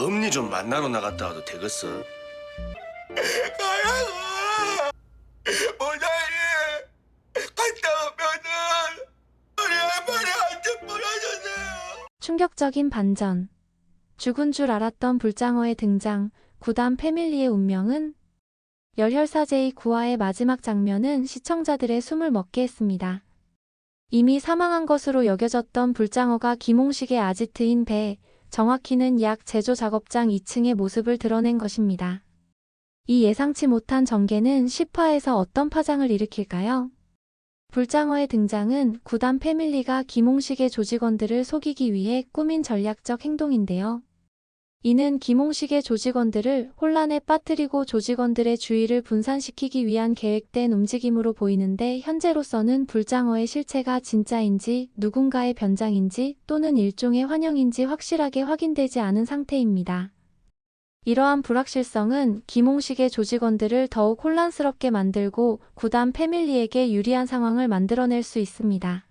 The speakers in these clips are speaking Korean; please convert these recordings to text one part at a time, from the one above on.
엄니 좀 만나러 나갔다 와도 되겠어? 가라고 모자에 갔다 오면은 우리 할머니한테 보여주세요. 충격적인 반전. 죽은 줄 알았던 불장어의 등장, 구단 패밀리의 운명은? 열혈사제의 구화의 마지막 장면은 시청자들의 숨을 먹게 했습니다. 이미 사망한 것으로 여겨졌던 불장어가 김홍식의 아지트인 배, 정확히는 약 제조 작업장 2층의 모습을 드러낸 것입니다. 이 예상치 못한 전개는 10화에서 어떤 파장을 일으킬까요? 불장어의 등장은 구단 패밀리가 김홍식의 조직원들을 속이기 위해 꾸민 전략적 행동인데요. 이는 김홍식의 조직원들을 혼란에 빠뜨리고 조직원들의 주의를 분산시키기 위한 계획된 움직임으로 보이는데, 현재로서는 불장어의 실체가 진짜인지 누군가의 변장인지 또는 일종의 환영인지 확실하게 확인되지 않은 상태입니다. 이러한 불확실성은 김홍식의 조직원들을 더욱 혼란스럽게 만들고 구단 패밀리에게 유리한 상황을 만들어낼 수 있습니다.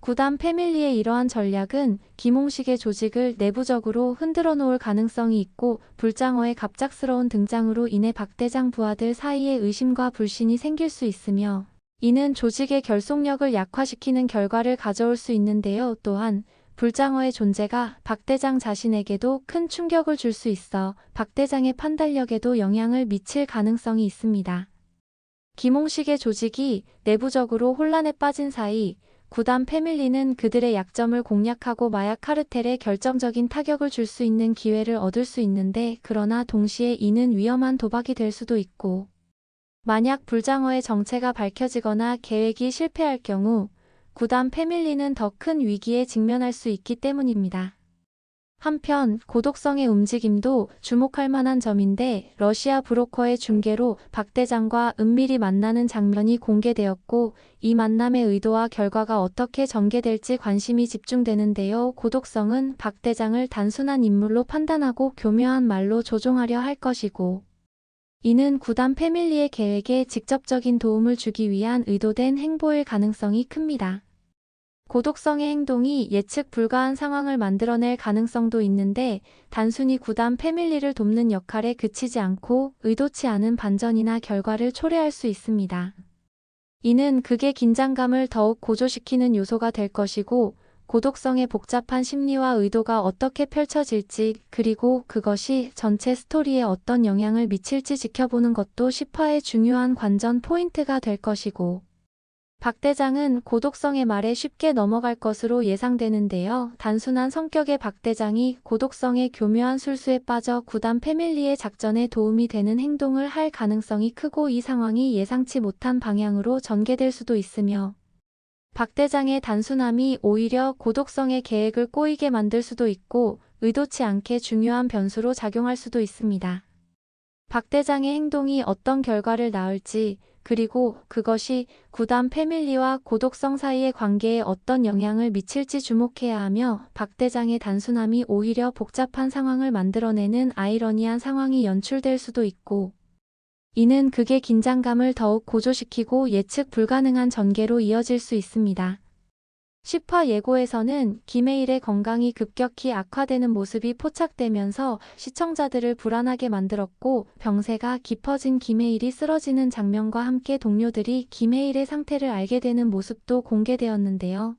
구단 패밀리의 이러한 전략은 김홍식의 조직을 내부적으로 흔들어 놓을 가능성이 있고, 불장어의 갑작스러운 등장으로 인해 박 대장 부하들 사이에 의심과 불신이 생길 수 있으며, 이는 조직의 결속력을 약화시키는 결과를 가져올 수 있는데요. 또한 불장어의 존재가 박 대장 자신에게도 큰 충격을 줄 수 있어 박 대장의 판단력에도 영향을 미칠 가능성이 있습니다. 김홍식의 조직이 내부적으로 혼란에 빠진 사이, 구단 패밀리는 그들의 약점을 공략하고 마약 카르텔에 결정적인 타격을 줄 수 있는 기회를 얻을 수 있는데, 그러나 동시에 이는 위험한 도박이 될 수도 있고, 만약 불장어의 정체가 밝혀지거나 계획이 실패할 경우 구단 패밀리는 더 큰 위기에 직면할 수 있기 때문입니다. 한편 고독성의 움직임도 주목할 만한 점인데, 러시아 브로커의 중개로 박 대장과 은밀히 만나는 장면이 공개되었고, 이 만남의 의도와 결과가 어떻게 전개될지 관심이 집중되는데요. 고독성은 박 대장을 단순한 인물로 판단하고 교묘한 말로 조종하려 할 것이고, 이는 구단 패밀리의 계획에 직접적인 도움을 주기 위한 의도된 행보일 가능성이 큽니다. 고독성의 행동이 예측 불가한 상황을 만들어낼 가능성도 있는데, 단순히 구단 패밀리를 돕는 역할에 그치지 않고 의도치 않은 반전이나 결과를 초래할 수 있습니다. 이는 극의 긴장감을 더욱 고조시키는 요소가 될 것이고, 고독성의 복잡한 심리와 의도가 어떻게 펼쳐질지, 그리고 그것이 전체 스토리에 어떤 영향을 미칠지 지켜보는 것도 10화의 중요한 관전 포인트가 될 것이고, 박 대장은 고독성의 말에 쉽게 넘어갈 것으로 예상되는데요. 단순한 성격의 박 대장이 고독성의 교묘한 술수에 빠져 구단 패밀리의 작전에 도움이 되는 행동을 할 가능성이 크고, 이 상황이 예상치 못한 방향으로 전개될 수도 있으며, 박 대장의 단순함이 오히려 고독성의 계획을 꼬이게 만들 수도 있고, 의도치 않게 중요한 변수로 작용할 수도 있습니다. 박 대장의 행동이 어떤 결과를 낳을지, 그리고 그것이 구단 패밀리와 고독성 사이의 관계에 어떤 영향을 미칠지 주목해야 하며, 박 대장의 단순함이 오히려 복잡한 상황을 만들어내는 아이러니한 상황이 연출될 수도 있고, 이는 극의 긴장감을 더욱 고조시키고 예측 불가능한 전개로 이어질 수 있습니다. 10화 예고에서는 김해일의 건강이 급격히 악화되는 모습이 포착되면서 시청자들을 불안하게 만들었고, 병세가 깊어진 김해일이 쓰러지는 장면과 함께 동료들이 김해일의 상태를 알게 되는 모습도 공개되었는데요.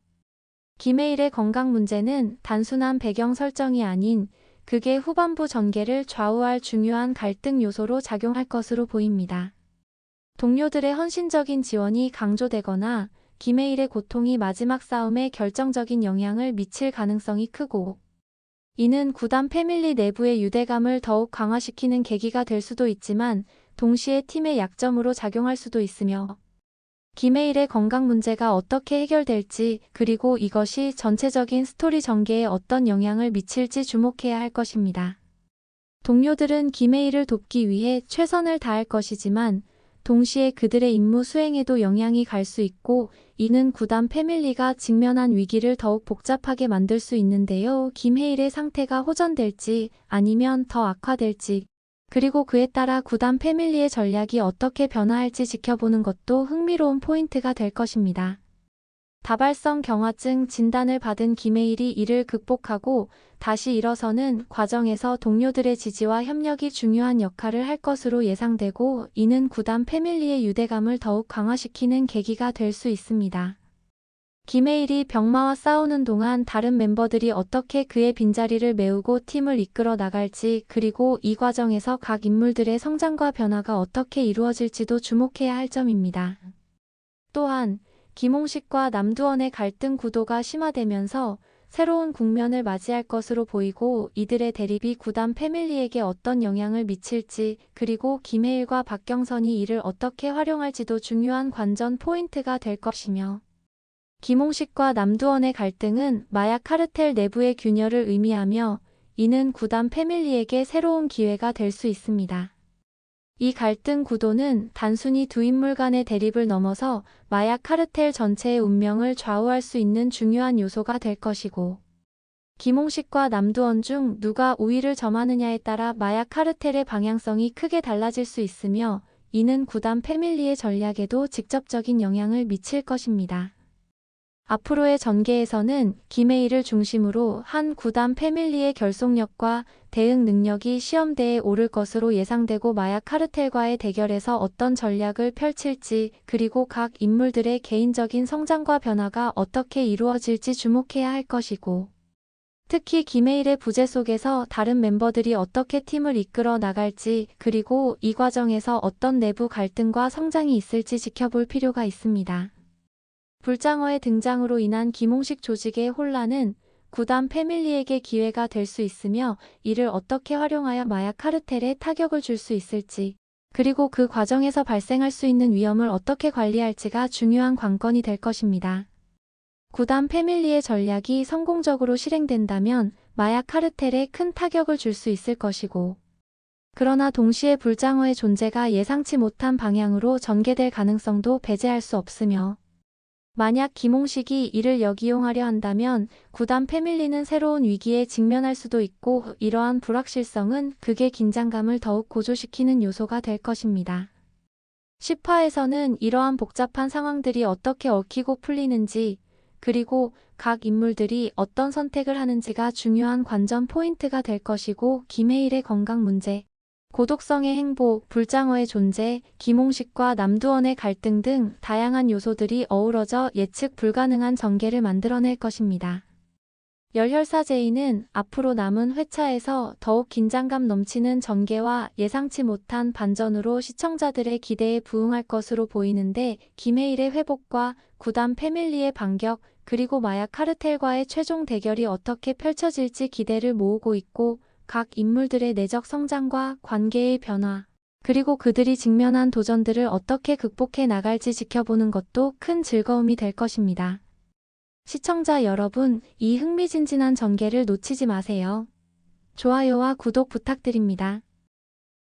김해일의 건강 문제는 단순한 배경 설정이 아닌 극의 후반부 전개를 좌우할 중요한 갈등 요소로 작용할 것으로 보입니다. 동료들의 헌신적인 지원이 강조되거나 김해일의 고통이 마지막 싸움에 결정적인 영향을 미칠 가능성이 크고, 이는 구단 패밀리 내부의 유대감을 더욱 강화시키는 계기가 될 수도 있지만, 동시에 팀의 약점으로 작용할 수도 있으며, 김해일의 건강 문제가 어떻게 해결될지, 그리고 이것이 전체적인 스토리 전개에 어떤 영향을 미칠지 주목해야 할 것입니다. 동료들은 김해일을 돕기 위해 최선을 다할 것이지만, 동시에 그들의 임무 수행에도 영향이 갈 수 있고, 이는 구단 패밀리가 직면한 위기를 더욱 복잡하게 만들 수 있는데요. 김해일의 상태가 호전될지 아니면 더 악화될지, 그리고 그에 따라 구단 패밀리의 전략이 어떻게 변화할지 지켜보는 것도 흥미로운 포인트가 될 것입니다. 다발성 경화증 진단을 받은 김해일이 이를 극복하고 다시 일어서는 과정에서 동료들의 지지와 협력이 중요한 역할을 할 것으로 예상되고, 이는 구단 패밀리의 유대감을 더욱 강화시키는 계기가 될 수 있습니다. 김해일이 병마와 싸우는 동안 다른 멤버들이 어떻게 그의 빈자리를 메우고 팀을 이끌어 나갈지, 그리고 이 과정에서 각 인물들의 성장과 변화가 어떻게 이루어질지도 주목해야 할 점입니다. 또한 김홍식과 남두원의 갈등 구도가 심화되면서 새로운 국면을 맞이할 것으로 보이고, 이들의 대립이 구단 패밀리에게 어떤 영향을 미칠지, 그리고 김해일과 박경선이 이를 어떻게 활용할지도 중요한 관전 포인트가 될 것이며, 김홍식과 남두원의 갈등은 마약 카르텔 내부의 균열을 의미하며, 이는 구단 패밀리에게 새로운 기회가 될 수 있습니다. 이 갈등 구도는 단순히 두 인물 간의 대립을 넘어서 마약 카르텔 전체의 운명을 좌우할 수 있는 중요한 요소가 될 것이고, 김홍식과 남두원 중 누가 우위를 점하느냐에 따라 마약 카르텔의 방향성이 크게 달라질 수 있으며, 이는 구단 패밀리의 전략에도 직접적인 영향을 미칠 것입니다. 앞으로의 전개에서는 김해일을 중심으로 한 구단 패밀리의 결속력과 대응 능력이 시험대에 오를 것으로 예상되고, 마약 카르텔과의 대결에서 어떤 전략을 펼칠지, 그리고 각 인물들의 개인적인 성장과 변화가 어떻게 이루어질지 주목해야 할 것이고, 특히 김해일의 부재 속에서 다른 멤버들이 어떻게 팀을 이끌어 나갈지, 그리고 이 과정에서 어떤 내부 갈등과 성장이 있을지 지켜볼 필요가 있습니다. 불장어의 등장으로 인한 김홍식 조직의 혼란은 구단 패밀리에게 기회가 될 수 있으며, 이를 어떻게 활용하여 마약 카르텔에 타격을 줄 수 있을지, 그리고 그 과정에서 발생할 수 있는 위험을 어떻게 관리할지가 중요한 관건이 될 것입니다. 구단 패밀리의 전략이 성공적으로 실행된다면 마약 카르텔에 큰 타격을 줄 수 있을 것이고, 그러나 동시에 불장어의 존재가 예상치 못한 방향으로 전개될 가능성도 배제할 수 없으며, 만약 김홍식이 이를 역이용하려 한다면 구단 패밀리는 새로운 위기에 직면할 수도 있고, 이러한 불확실성은 극의 긴장감을 더욱 고조시키는 요소가 될 것입니다. 10화에서는 이러한 복잡한 상황들이 어떻게 얽히고 풀리는지, 그리고 각 인물들이 어떤 선택을 하는지가 중요한 관전 포인트가 될 것이고, 김해일의 건강 문제, 고독성의 행보, 불장어의 존재, 김홍식과 남두원의 갈등 등 다양한 요소들이 어우러져 예측 불가능한 전개를 만들어낼 것입니다. 열혈사 제이는 앞으로 남은 회차에서 더욱 긴장감 넘치는 전개와 예상치 못한 반전으로 시청자들의 기대에 부응할 것으로 보이는데, 김해일의 회복과 구단 패밀리의 반격, 그리고 마약 카르텔과의 최종 대결이 어떻게 펼쳐질지 기대를 모으고 있고, 각 인물들의 내적 성장과 관계의 변화, 그리고 그들이 직면한 도전들을 어떻게 극복해 나갈지 지켜보는 것도 큰 즐거움이 될 것입니다. 시청자 여러분, 이 흥미진진한 전개를 놓치지 마세요. 좋아요와 구독 부탁드립니다.